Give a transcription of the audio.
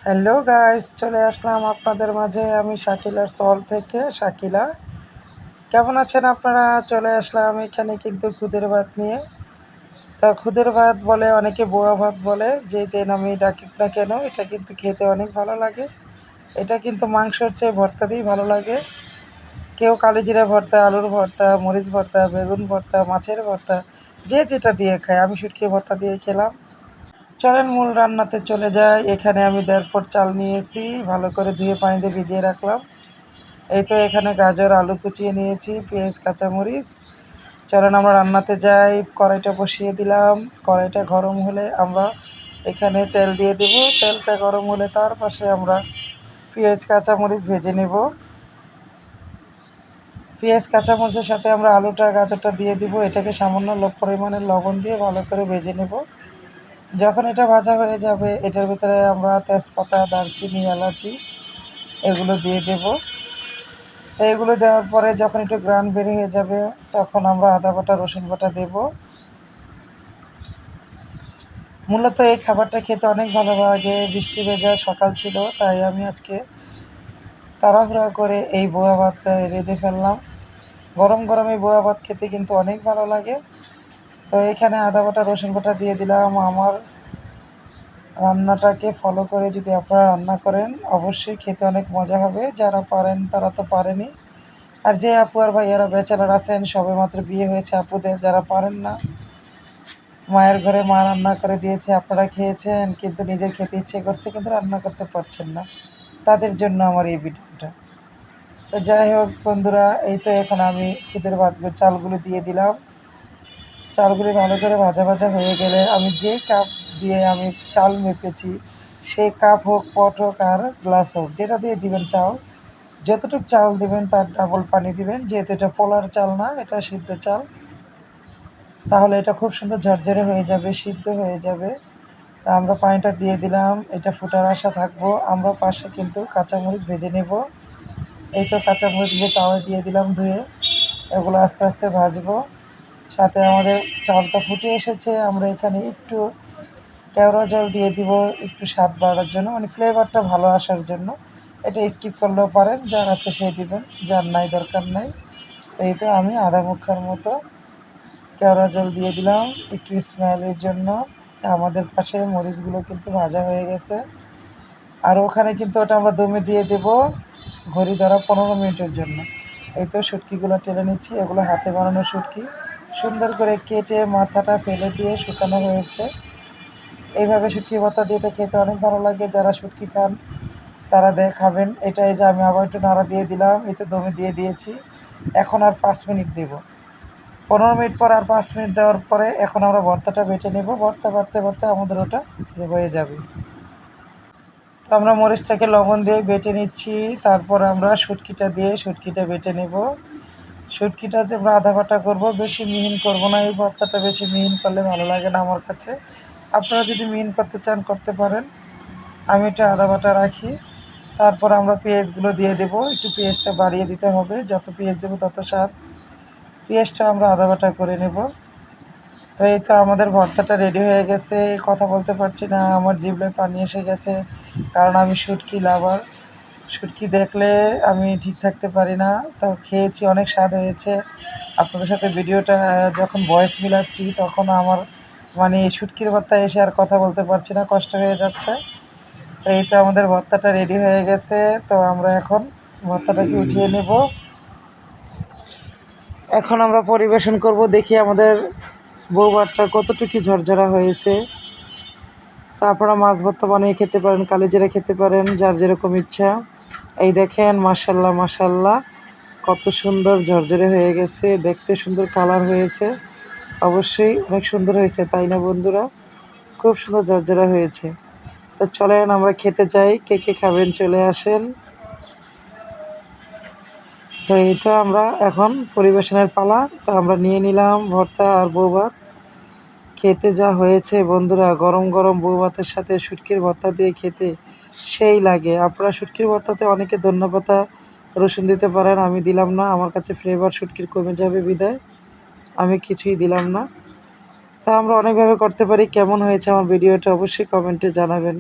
Hello guys, চলে আসলাম আপনাদের মাঝে আমি শাকিলার সল থেকে। শাকিলা, কেমন আছেন আপনারা? চলে আসলাম এখানে কিন্তু খুদের ভাত নিয়ে। তা খুদের ভাত বলে অনেকে, বোয়া ভাত বলে, যে যে নামে ডাকি না কেন, এটা কিন্তু খেতে অনেক ভালো লাগে। এটা কিন্তু মাংসর চেয়ে ভর্তা দিয়েই ভালো লাগে। কেউ কালিজিরা ভর্তা, আলুর ভর্তা, মরিচ ভর্তা, বেগুন ভর্তা, মাছের ভর্তা, যে যেটা দিয়ে খায়। আমি শুটকি ভর্তা দিয়ে খেলাম। চলেন মূল রান্নাতে চলে যাই। এখানে আমি 1.5 ফুট চাল নিয়েছি, ভালো করে ধুয়ে পানিতে ভিজিয়ে রাখলাম। এই তো এখানে গাজর, আলু কুচিয়ে নিয়েছি, পেঁয়াজ, কাঁচামরিচ। চলেন আমরা রান্নাতে যাই। কড়াইটা বসিয়ে দিলাম। কড়াইটা গরম হলে আমরা এখানে তেল দিয়ে দেব। তেলটা গরম হলে তার পাশে আমরা পেঁয়াজ, কাঁচামরিচ ভেজে নেব। পেঁয়াজ, কাঁচামরিচের সাথে আমরা আলুটা, গাজরটা দিয়ে দিব। এটাকে সামান্য পরিমাণে লবণ দিয়ে ভালো করে ভেজে নেব। যখন এটা ভাজা হয়ে যাবে, এটার ভিতরে আমরা তেজপাতা, দারচিনি, এলাচি এগুলো দিয়ে দেব। এগুলো দেওয়ার পরে যখন একটু গ্রান বের হয়ে যাবে, তখন আমরা আদা বাটা, রসুন বাটা দেব। মূলত এই খাবারটা খেতে অনেক ভালো লাগে। বৃষ্টি ভেজা সকাল ছিল, তাই আমি আজকে তাড়াহুড়া করে এই বোয়া ভাতটা রেঁধে ফেললাম। গরম গরম এই বোয়া ভাত খেতে কিন্তু অনেক ভালো লাগে। তো এখানে আদা বাটা, রসুন বাটা দিয়ে দিলাম। আমার রান্নাটাকে ফলো করে যদি আপনারা রান্না করেন, অবশ্যই খেতে অনেক মজা হবে। যারা পারেন তারা তো পারেনই। আর যে আপু আর ভাইয়ারা ব্যাচেলার আছেন, সবেমাত্র বিয়ে হয়েছে আপুদের, যারা পারেন না, মায়ের ঘরে মা রান্না করে দিয়েছে, আপনারা খেয়েছেন, কিন্তু নিজের খেতে ইচ্ছে করছে কিন্তু রান্না করতে পারছেন না, তাদের জন্য আমার এই ভিডিওটা। তো যাই হোক বন্ধুরা, এই তো এখন আমি খুদের ভাতগুলো, চালগুলো দিয়ে দিলাম। চালগুলি ভালো করে ভাজা ভাজা হয়ে গেলে আমি যে কাপ দিয়ে আমি চাল মেপেছি, সেই কাপ হোক, পট হোক আর গ্লাস হোক, যেটা দিয়ে দিবেন চাল, যতটুকু চাল দিবেন তার ডাবল পানি দিবেন। যেহেতু এটা পোলার চাল না, এটা সিদ্ধ চাল, তাহলে এটা খুব সুন্দর ঝরঝরে হয়ে যাবে, সিদ্ধ হয়ে যাবে। তা আমরা পানিটা দিয়ে দিলাম। এটা ফুটার আশা থাকবো। আমরা পাশে কিন্তু কাঁচামরিচ ভেজে নেব। এই তো কাঁচামরিচগুলো তাওয়ায় দিয়ে দিলাম ধুয়ে। এগুলো আস্তে আস্তে ভাজবো। সাথে আমাদের চালটা ফুটে এসেছে। আমরা এখানে একটু কেওড়া জল দিয়ে দিব, একটু স্বাদ বাড়ার জন্য, মানে ফ্লেভারটা ভালো আসার জন্য। এটা স্কিপ করলেও পারেন, যার আছে সে দিবেন, যার নাই দরকার নাই। তো এই তো আমি আধা মুখার মতো কেওড়া জল দিয়ে দিলাম একটু স্মেলের জন্য। আমাদের পাশে মরিচগুলো কিন্তু ভাজা হয়ে গেছে। আর ওখানে কিন্তু ওটা আমরা দমে দিয়ে দেব ঘড়ি ধরা 15 মিনিটের জন্য। এই তো শুটকিগুলো টেনে নিচ্ছি। এগুলো হাতে বানানো শুটকি, সুন্দর করে কেটে মাথাটা ফেলে দিয়ে শুকানো হয়েছে। এইভাবে শুটকি ভর্তা দিয়ে এটা খেতে অনেক ভালো লাগে। যারা শুটকি খান তারা খাবেন। এটাই যে আমি আবার একটু নাড়া দিয়ে দিলাম। এই তো দমে দিয়ে দিয়েছি। এখন আর 5 মিনিট দেব। 15 মিনিট পর আর 5 মিনিট দেওয়ার পরে এখন আমরা ভর্তাটা বেটে নেব। ভর্তা বাড়তে বাড়তে আমাদের ওটা হয়ে যাবে। তো আমরা মরিচটাকে লবণ দিয়ে বেটে নিচ্ছি। তারপর আমরা শুটকিটা দিয়ে শুটকিটা বেটে নেব। শুটকিটা যে আমরা আধা বাটা করবো, বেশি মিহিন করব না। এই ভর্তাটা বেশি মিহিন করলে ভালো লাগে না আমার কাছে। আপনারা যদি মিহিন করতে চান করতে পারেন, আমি এটা আধা বাটা রাখি। তারপর আমরা পেঁয়াজগুলো দিয়ে দেবো। একটু পেঁয়াজটা বাড়িয়ে দিতে হবে, যত পেঁয়াজ দেবো তত স্বাদ। পেঁয়াজটা আমরা আধা বাটা করে নেব। তো এই তো আমাদের ভর্তাটা রেডি হয়ে গেছে। কথা বলতে পারছি না, আমার জিভে পানি এসে গেছে, কারণ আমি শুটকি লাভার। শুটকি দেখলে আমি ঠিক থাকতে পারি না। তো খেয়েছি, অনেক স্বাদ হয়েছে। আপনাদের সাথে ভিডিওটা যখন ভয়েস মিলাচ্ছি, তখন আমার মানে শুটকির ভর্তা এসে আর কথা বলতে পারছি না, কষ্ট হয়ে যাচ্ছে। তো এই তো আমাদের ভর্তাটা রেডি হয়ে গেছে। তো আমরা এখন ভর্তাটাকে উঠিয়ে নেব। এখন আমরা পরিবেশন করব। দেখি আমাদের বউভাতটা কতটুকু ঝরঝরা হয়েছে। তা আপনারা মাছ ভর্তা বানিয়ে খেতে পারেন, কালিজিরা খেতে পারেন, যার যেরকম ইচ্ছা। এই দেখেন, মাশাল্লাহ মাশাল্লাহ, কত সুন্দর ঝরঝরে হয়ে গেছে, দেখতে সুন্দর কালার হয়েছে। অবশ্যই অনেক সুন্দর হয়েছে, তাই না বন্ধুরা? খুব সুন্দর ঝরঝরা হয়েছে। তো চলেন আমরা খেতে যাই। কে কে খাবেন চলে আসেন। তো এই তো আমরা এখন পরিবেশনের পালা। তো আমরা নিয়ে নিলাম ভর্তা আর বউভাত। খেতে যা হয়েছে বন্ধুরা, গরম গরম বউভাতের সাথে শুটকির ভর্তা দিয়ে খেতে সেই লাগে। আপনারা শুটকির ভর্তাতে অনেকে ধন্যপাতা, রসুন দিতে পারেন, আমি দিলাম না। আমার কাছে ফ্লেভার শুটকির কমে যাবে বিধায় আমি কিছুই দিলাম না। তা আমরা অনেকভাবে করতে পারি। কেমন হয়েছে আমার ভিডিওটা অবশ্যই কমেন্টে জানাবেন।